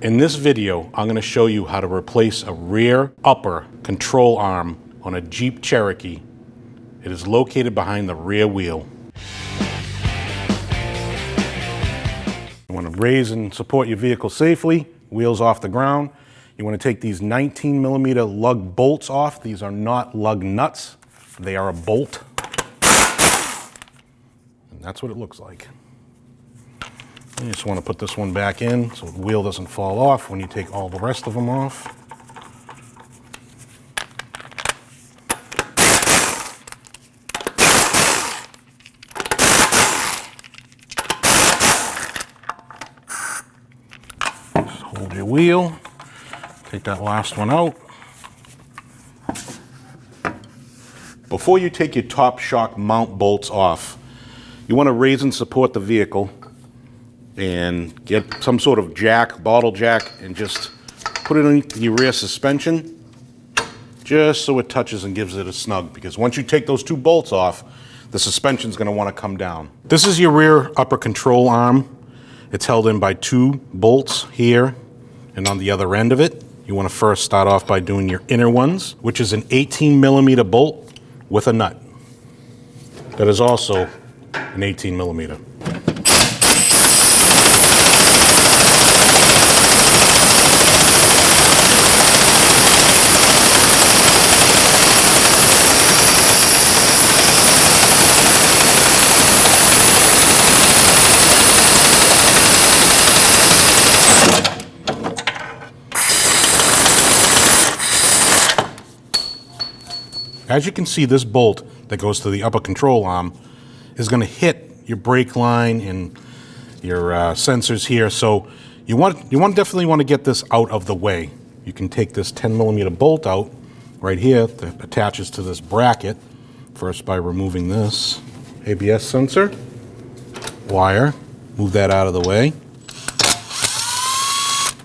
In this video, I'm going to show you how to replace a rear upper control arm on a Jeep Cherokee. It is located behind the rear wheel. You want to raise and support your vehicle safely, wheels off the ground. You want to take these 19mm lug bolts off. These are not lug nuts. They are a bolt. And that's what it looks like. You just want to put this one back in so the wheel doesn't fall off when you take all the rest of them off. Just hold your wheel, take that last one out. Before you take your top shock mount bolts off, you want to raise and support the vehicle and get some sort of jack, bottle jack, and just put it on your rear suspension just so it touches and gives it a snug, because once you take those two bolts off, the suspension's going to want to come down. This is your rear upper control arm. It's held in by two bolts here and on the other end of it. You want to first start off by doing your inner ones, which is an 18mm bolt with a nut. That is also an 18mm. As you can see, this bolt that goes to the upper control arm is going to hit your brake line and your sensors here. So you definitely want to get this out of the way. You can take this 10mm bolt out right here that attaches to this bracket. First by removing this ABS sensor wire. Move that out of the way.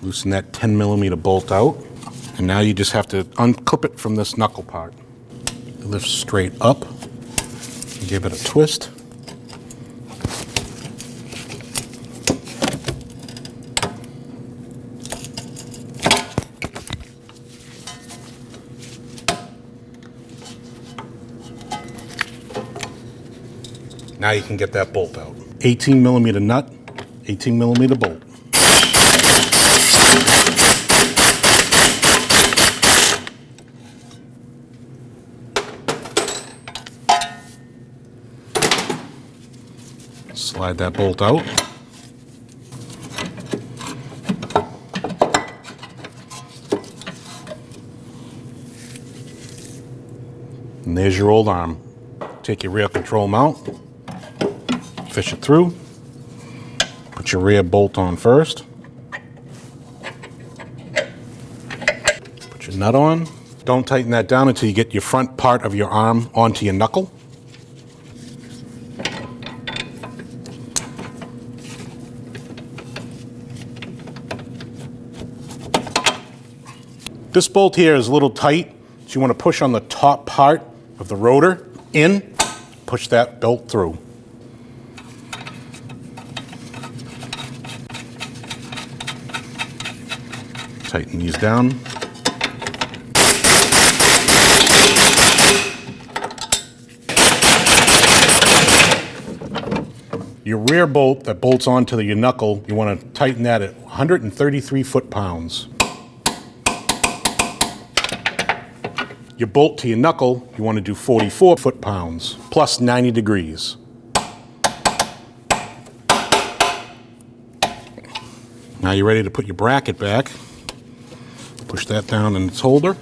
Loosen that 10mm bolt out. And now you just have to unclip it from this knuckle part. Lift straight up, give it a twist. Now you can get that bolt out. 18mm nut, 18mm bolt. Slide that bolt out. And there's your old arm. Take your rear control mount, fish it through, put your rear bolt on first, put your nut on. Don't tighten that down until you get your front part of your arm onto your knuckle. This bolt here is a little tight, so you want to push on the top part of the rotor in, push that bolt through. Tighten these down. Your rear bolt that bolts onto your knuckle, you want to tighten that at 133 foot-pounds. Your bolt to your knuckle, you want to do 44 foot-pounds, plus 90 degrees. Now you're ready to put your bracket back. Push that down in its holder.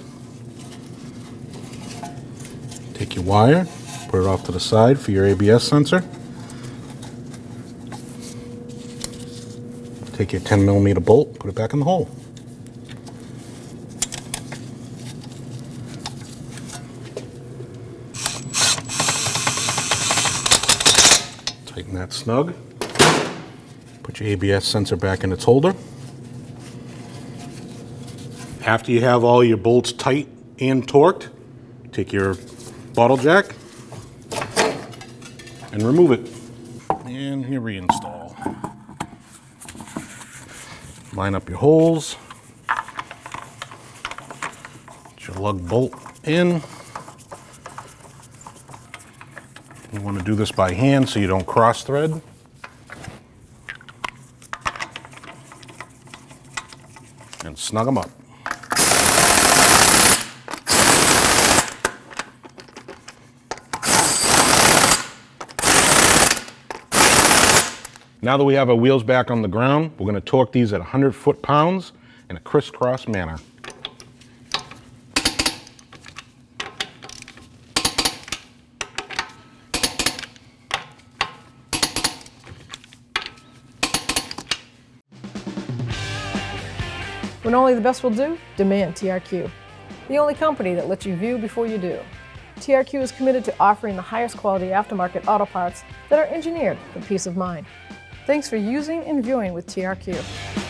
Take your wire, put it off to the side for your ABS sensor. Take your 10mm bolt, put it back in the hole. Tighten that snug. Put your ABS sensor back in its holder. After you have all your bolts tight and torqued, take your bottle jack and remove it. And you reinstall. Line up your holes. Get your lug bolt in. You want to do this by hand so you don't cross thread. And snug them up. Now that we have our wheels back on the ground, we're going to torque these at 100 foot-pounds in a crisscross manner. When only the best will do, demand TRQ. The only company that lets you view before you do. TRQ is committed to offering the highest quality aftermarket auto parts that are engineered for peace of mind. Thanks for using and viewing with TRQ.